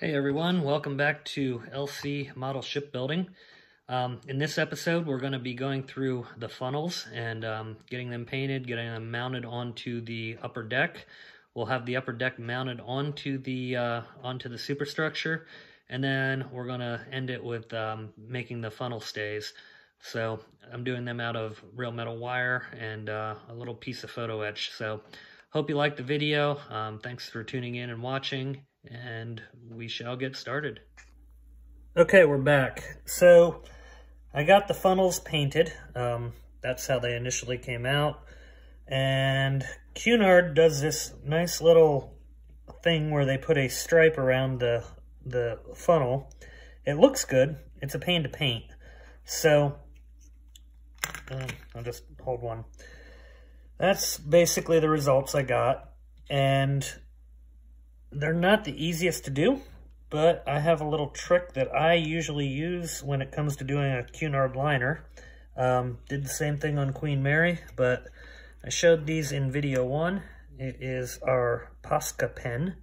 Hey everyone, welcome back to LC Model Shipbuilding. In this episode, we're going to be going through the funnels and getting them painted, getting them mounted onto the upper deck. We'll have the upper deck mounted onto the superstructure, and then we're going to end it with making the funnel stays. So I'm doing them out of real metal wire and a little piece of photo etch. So hope you liked the video. Thanks for tuning in and watching, and we shall get started. Okay, we're back. So I got the funnels painted. That's how they initially came out. And Cunard does this nice little thing where they put a stripe around the funnel. It looks good. It's a pain to paint. So I'll just hold one. That's basically the results I got. And they're not the easiest to do, but I have a little trick that I usually use when it comes to doing a Cunard liner. Did the same thing on Queen Mary, but I showed these in video 1. It is our Posca pen,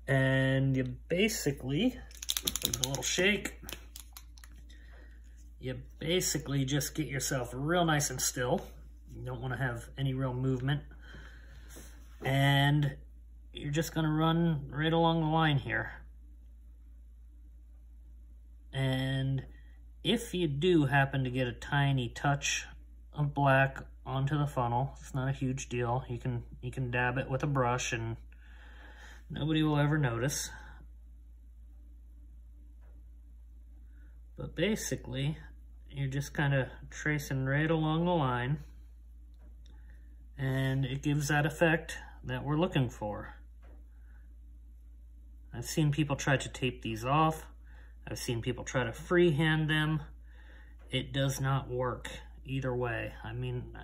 and you basically, give it a little shake, you basically just get yourself real nice and still. You don't want to have any real movement, and you're just going to run right along the line here. And if you do happen to get a tiny touch of black onto the funnel, it's not a huge deal. You can dab it with a brush and nobody will ever notice. But basically, you're just kind of tracing right along the line, and it gives that effect that we're looking for. I've seen people try to tape these off. I've seen people try to freehand them. It does not work either way. I mean,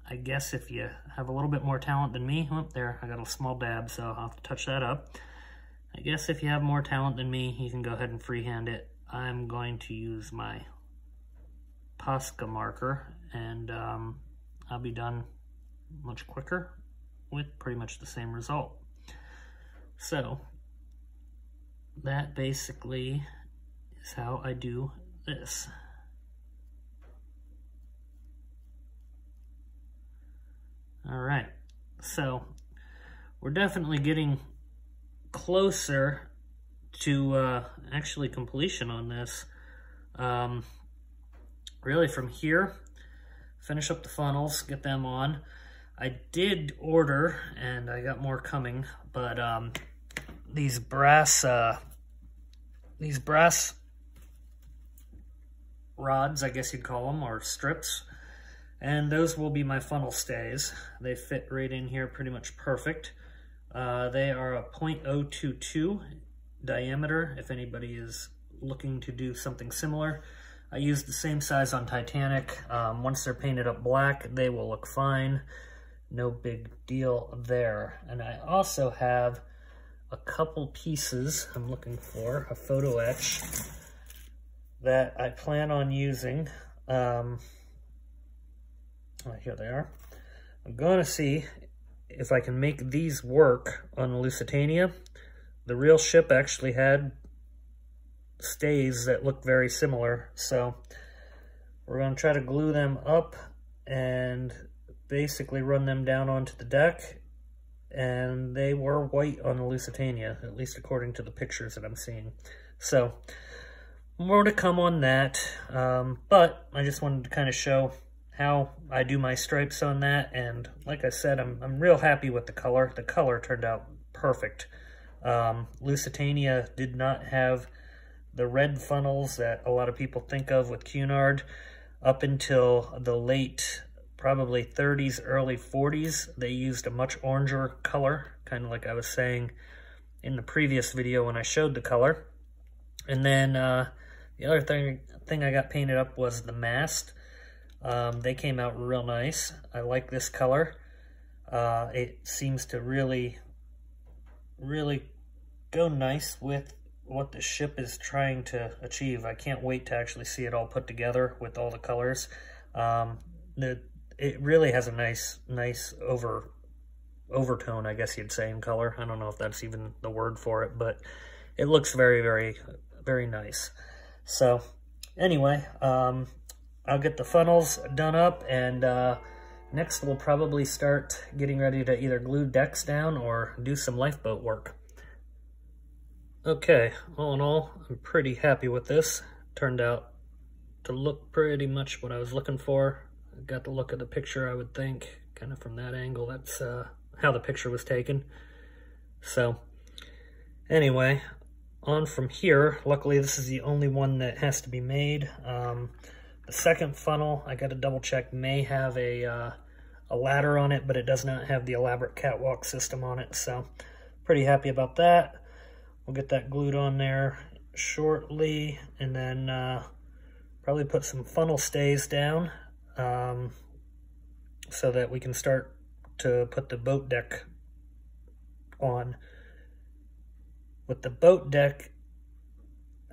I guess if you have a little bit more talent than me, oh, there, I got a small dab, so I'll have to touch that up. I guess if you have more talent than me, you can go ahead and freehand it. I'm going to use my Posca marker, and I'll be done much quicker with pretty much the same result. So that basically is how I do this. All right, so we're definitely getting closer to actually completion on this. Really from here, finish up the funnels, get them on. I did order, and I got more coming, but these brass rods, I guess you'd call them, or strips, and those will be my funnel stays. They fit right in here pretty much perfect. They are a 0.022 diameter, if anybody is looking to do something similar. I used the same size on Titanic. Once they're painted up black, they will look fine. No big deal there. And I also have a couple pieces I'm looking for, a photo etch, that I plan on using. Here they are. I'm going to see if I can make these work on the Lusitania. The real ship actually had stays that look very similar, so we're going to try to glue them up and basically run them down onto the deck. And they were white on the Lusitania, at least according to the pictures that I'm seeing. So more to come on that, but I just wanted to kind of show how I do my stripes on that. And like I said, I'm real happy with the color. The color turned out perfect. Lusitania did not have the red funnels that a lot of people think of with Cunard. Up until the late, probably 30s, early 40s, they used a much oranger color, kind of like I was saying in the previous video when I showed the color. And then the other thing I got painted up was the mast. They came out real nice. I like this color. It seems to really go nice with what the ship is trying to achieve. I can't wait to actually see it all put together with all the colors. It really has a nice overtone, I guess you'd say, in color. I don't know if that's even the word for it, but it looks very, very, very nice. So anyway, I'll get the funnels done up, and next we'll probably start getting ready to either glue decks down or do some lifeboat work. Okay, all in all, I'm pretty happy with this. Turned out to look pretty much what I was looking for. I got the look of the picture, I would think, kind of from that angle. That's how the picture was taken. So anyway, on from here. Luckily, this is the only one that has to be made. The second funnel, I got to double check, may have a ladder on it, but it does not have the elaborate catwalk system on it. So pretty happy about that. We'll get that glued on there shortly, and then probably put some funnel stays down so that we can start to put the boat deck on. With the boat deck,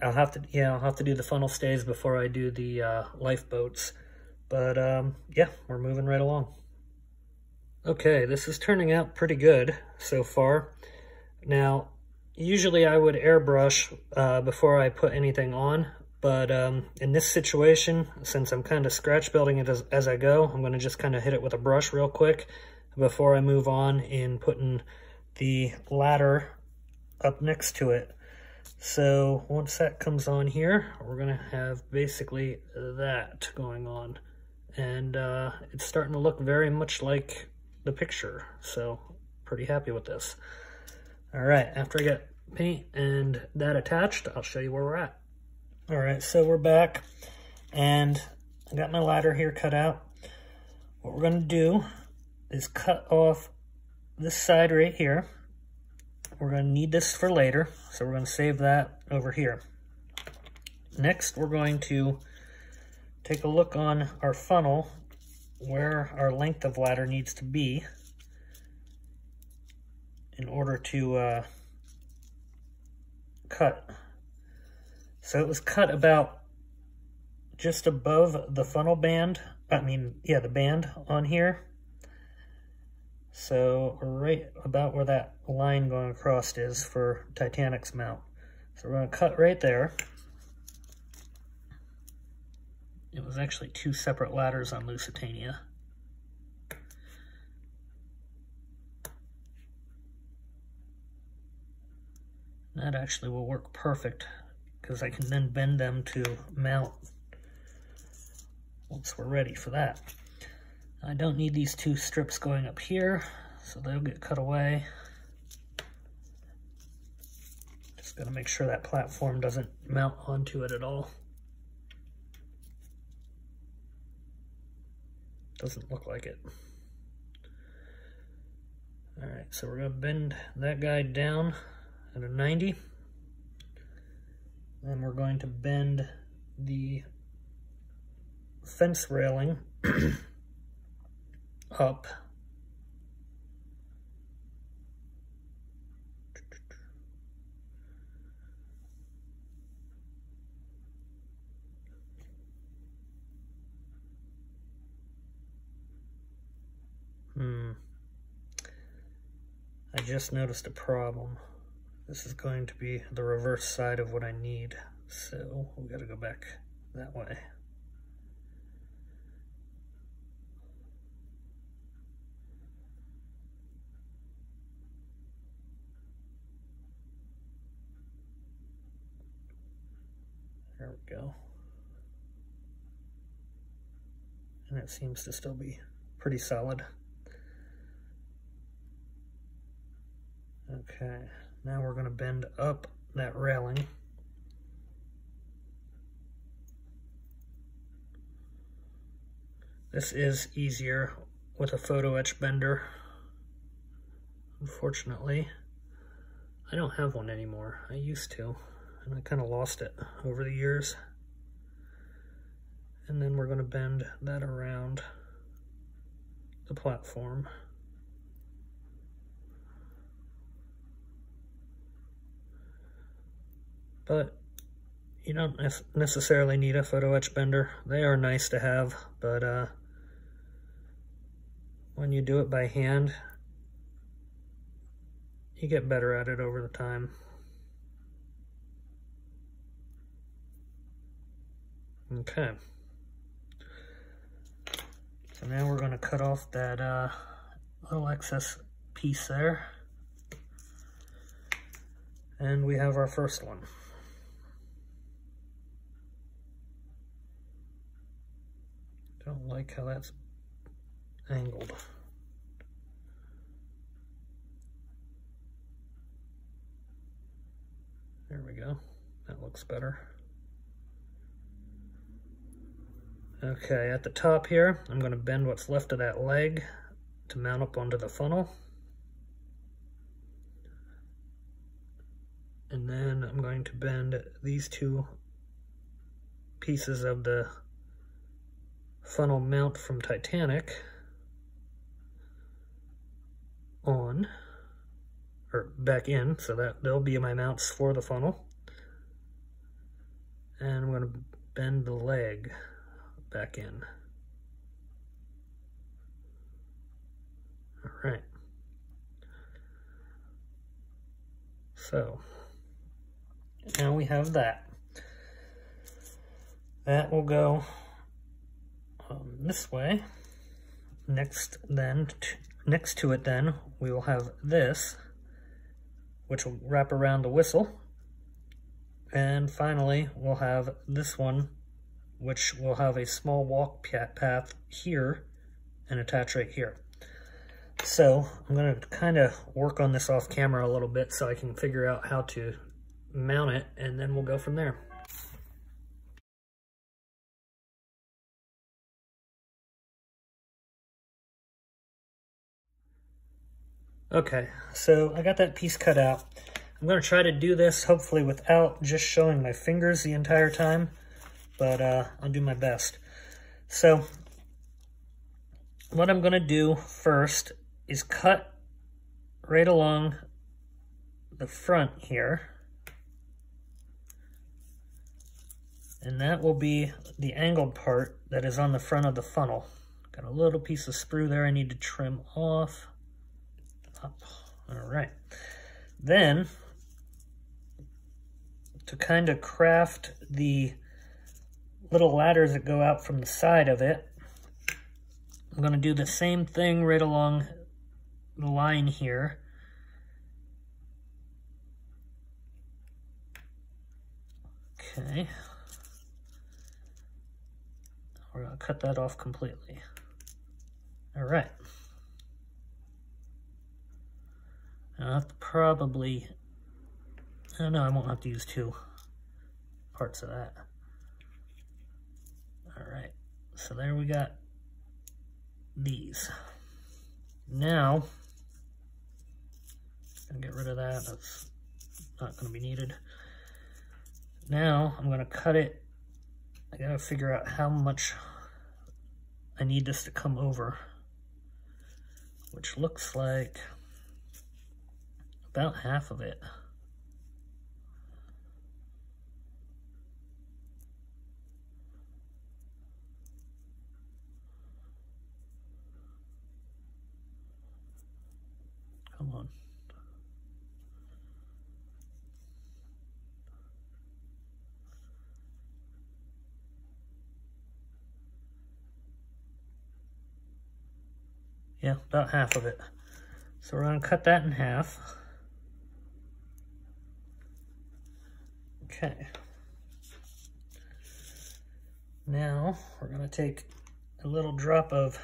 I'll have to do the funnel stays before I do the lifeboats. But yeah, we're moving right along. Okay, this is turning out pretty good so far. Now, usually I would airbrush before I put anything on, but in this situation, since I'm kind of scratch building it as I go, I'm going to just kind of hit it with a brush real quick before I move on in putting the ladder up next to it. So once that comes on here, we're going to have basically that going on. And it's starting to look very much like the picture, so pretty happy with this. All right, after I get paint and that attached, I'll show you where we're at. All right, so we're back, and I got my ladder here cut out. What we're gonna do is cut off this side right here. We're gonna need this for later, so we're gonna save that over here. Next, we're going to take a look on our funnel where our length of ladder needs to be in order to cut. So it was cut about just above the funnel band, the band on here. So right about where that line going across is for Titanic's mount. So we're going to cut right there. It was actually two separate ladders on Lusitania. That actually will work perfect because I can then bend them to mount once we're ready for that. I don't need these two strips going up here, so they'll get cut away. Just gotta make sure that platform doesn't mount onto it at all. Doesn't look like it. All right, so we're gonna bend that guy down at a 90. Then we're going to bend the fence railing up. I just noticed a problem. This is going to be the reverse side of what I need, so we gotta go back that way. There we go. And it seems to still be pretty solid. Okay, now we're going to bend up that railing. This is easier with a photo etch bender. Unfortunately, I don't have one anymore. I used to, and I kind of lost it over the years. And then we're going to bend that around the platform. But you don't necessarily need a photo etch bender. They are nice to have, but when you do it by hand, you get better at it over the time. Okay. So now we're going to cut off that little excess piece there. And we have our first one. Don't like how that's angled. There we go. That looks better. Okay, at the top here, I'm going to bend what's left of that leg to mount up onto the funnel. And then I'm going to bend these two pieces of the funnel mount from Titanic on, or back in, so that they'll be my mounts for the funnel. And I'm going to bend the leg back in. All right. So now we have that. That will go this way. Next to it then, we will have this, which will wrap around the whistle. And finally, we'll have this one, which will have a small walk path here and attach right here. So I'm going to kind of work on this off camera a little bit so I can figure out how to mount it, and then we'll go from there. Okay, so I got that piece cut out. I'm going to try to do this hopefully without just showing my fingers the entire time, but I'll do my best. So what I'm going to do first is cut right along the front here, and that will be the angled part that is on the front of the funnel. Got a little piece of sprue there I need to trim off. Up. All right. Then, to kind of craft the little ladders that go out from the side of it, I'm going to do the same thing right along the line here. Okay. We're going to cut that off completely. All right. I'll have to probably, oh no, I won't have to use two parts of that. All right, so there we got these. Now, I'm gonna get rid of that, that's not gonna be needed. Now, I'm gonna cut it. I gotta figure out how much I need this to come over, which looks like about half of it. Come on. Yeah, about half of it. So we're going to cut that in half. Okay. Now we're going to take a little drop of,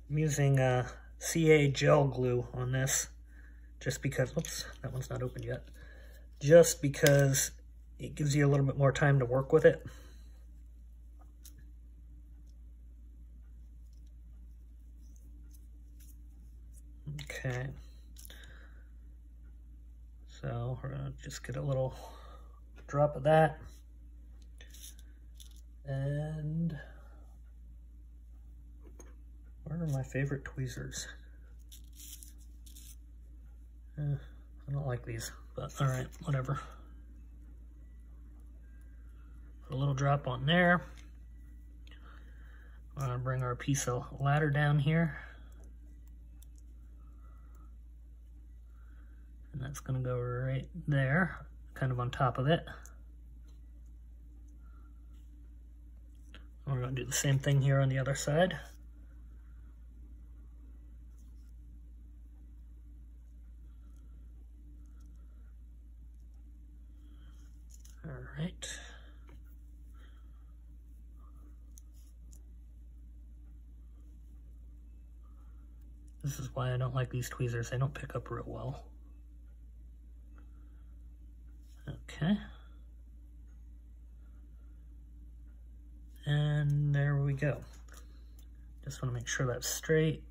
I'm using CA gel glue on this, just because, oops, that one's not open yet, just because it gives you a little bit more time to work with it. Okay. So we're going to just get a little drop of that. And where are my favorite tweezers? I don't like these, but all right, whatever. Put a little drop on there. We're going to bring our piece of ladder down here. And that's going to go right there, kind of on top of it. We're going to do the same thing here on the other side. All right. This is why I don't like these tweezers. They don't pick up real well. Okay. And there we go. Just want to make sure that's straight.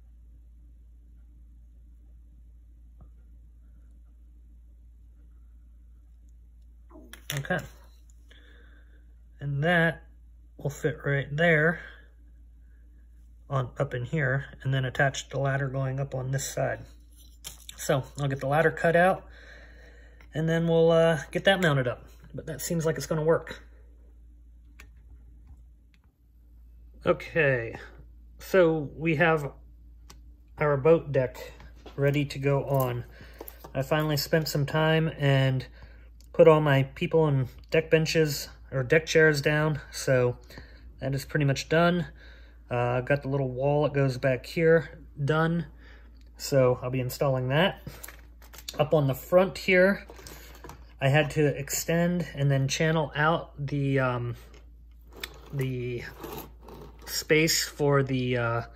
Okay. And that will fit right there on up in here, and then attach the ladder going up on this side. So I'll get the ladder cut out, and then we'll get that mounted up. But that seems like it's going to work. Okay, so we have our boat deck ready to go on. I finally spent some time and put all my people and deck benches or deck chairs down, so that is pretty much done. Got the little wall that goes back here done, so I'll be installing that. Up on the front here, I had to extend and then channel out the space for the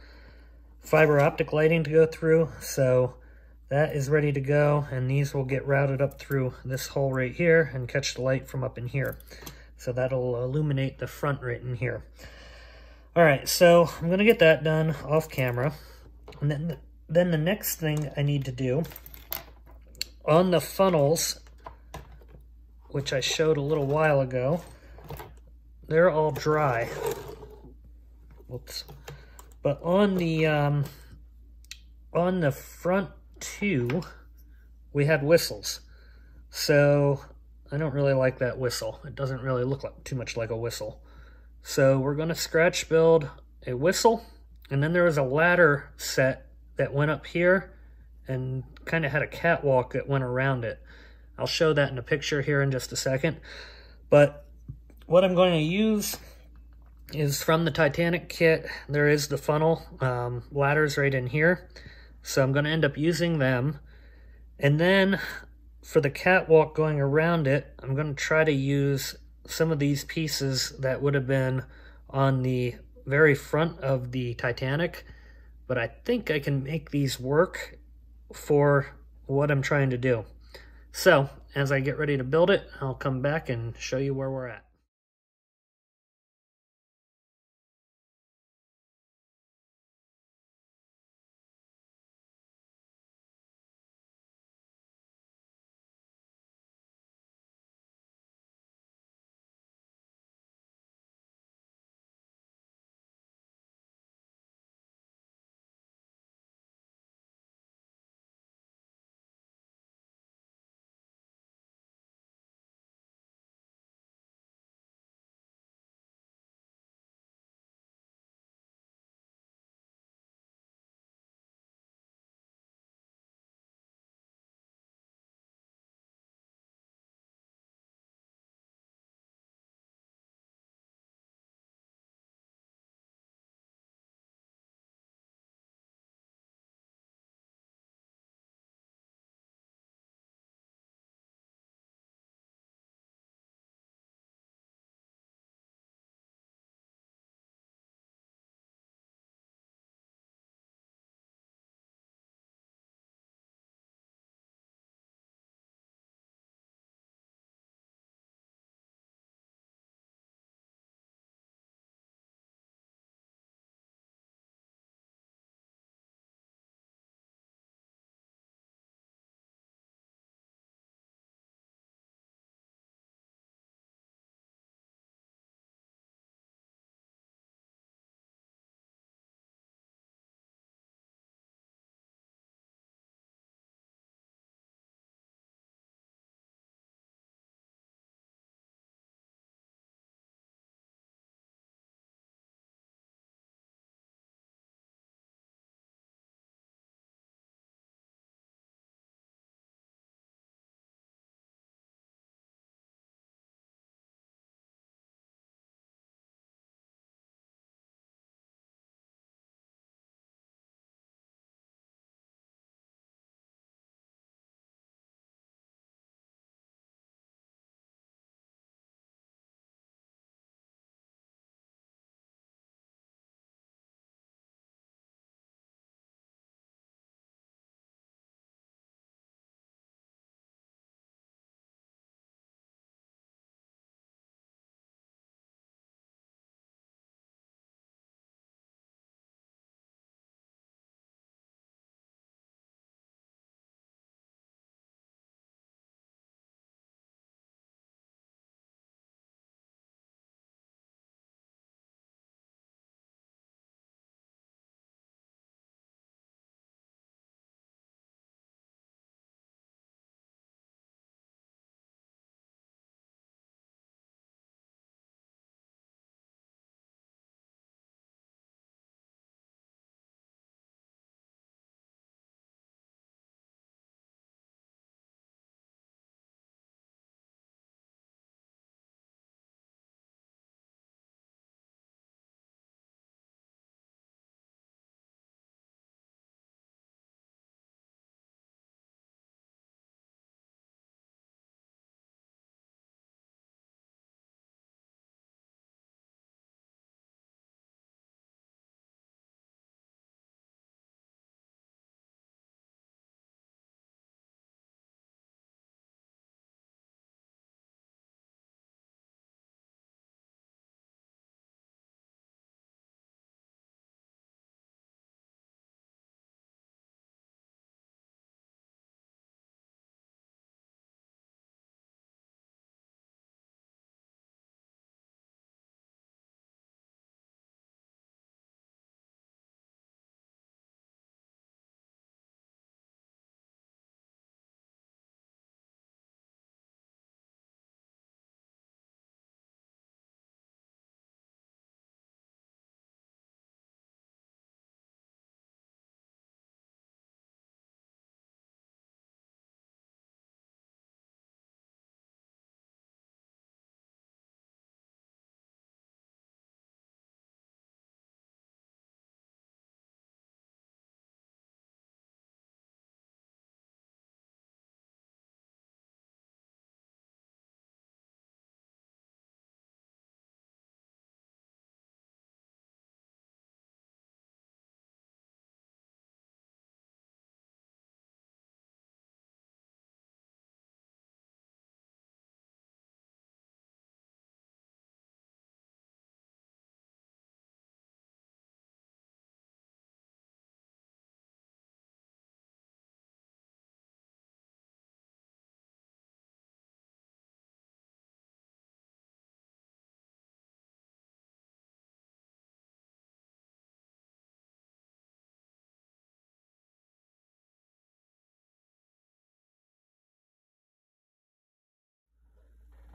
fiber optic lighting to go through, so that is ready to go, and these will get routed up through this hole right here and catch the light from up in here. So that'll illuminate the front right in here. All right, so I'm gonna get that done off camera. And then the next thing I need to do, on the funnels, which I showed a little while ago, they're all dry. Whoops. But on the front two, we had whistles. So I don't really like that whistle. It doesn't really look like too much like a whistle. So we're going to scratch build a whistle, and then there was a ladder set that went up here and kind of had a catwalk that went around it. I'll show that in a picture here in just a second. But what I'm going to use is from the Titanic kit. There is the funnel ladders right in here. So I'm going to end up using them. And then for the catwalk going around it, I'm going to try to use some of these pieces that would have been on the very front of the Titanic, but I think I can make these work for what I'm trying to do. So as I get ready to build it, I'll come back and show you where we're at.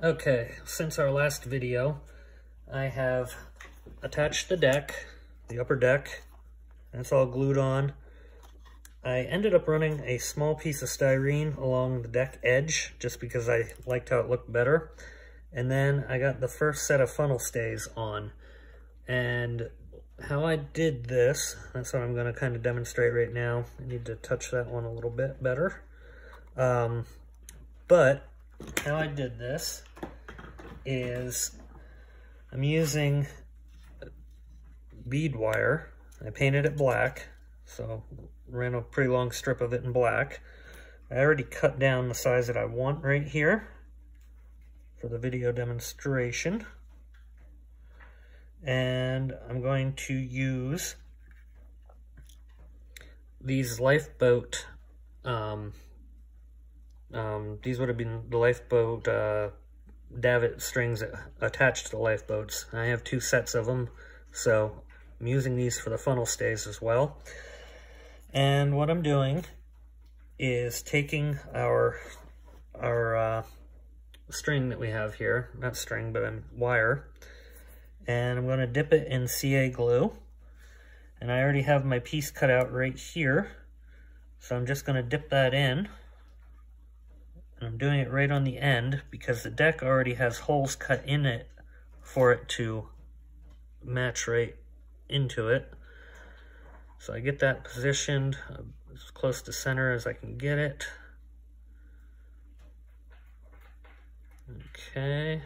Okay, since our last video, I have attached the deck, the upper deck, and it's all glued on. I ended up running a small piece of styrene along the deck edge just because I liked how it looked better. And then I got the first set of funnel stays on. And how I did this, that's what I'm going to kind of demonstrate right now. I need to touch that one a little bit better. But how I did this is I'm using bead wire. I painted it black, so ran a pretty long strip of it in black. I already cut down the size that I want right here for the video demonstration. And I'm going to use these lifeboat, these would have been the lifeboat davit strings attached to the lifeboats. I have 2 sets of them, so I'm using these for the funnel stays as well. And what I'm doing is taking our string that we have here, not string, but wire, and I'm going to dip it in CA glue. And I already have my piece cut out right here, so I'm just going to dip that in. And I'm doing it right on the end because the deck already has holes cut in it for it to match right into it. So I get that positioned as close to center as I can get it. Okay,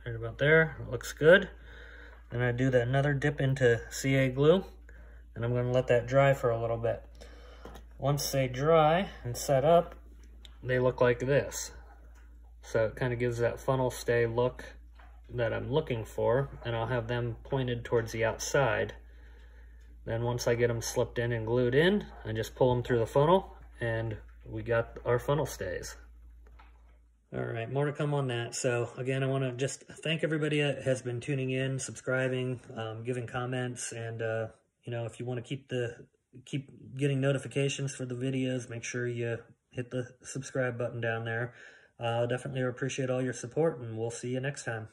right about there, it looks good. Then I do another dip into CA glue, and I'm going to let that dry for a little bit. Once they dry and set up, they look like this. So it kind of gives that funnel stay look that I'm looking for, and I'll have them pointed towards the outside. Then once I get them slipped in and glued in, I just pull them through the funnel, and we got our funnel stays. All right, more to come on that. So again, I want to just thank everybody that has been tuning in, subscribing, giving comments, and you know, if you want to keep getting notifications for the videos, make sure you hit the subscribe button down there. Definitely appreciate all your support, and we'll see you next time.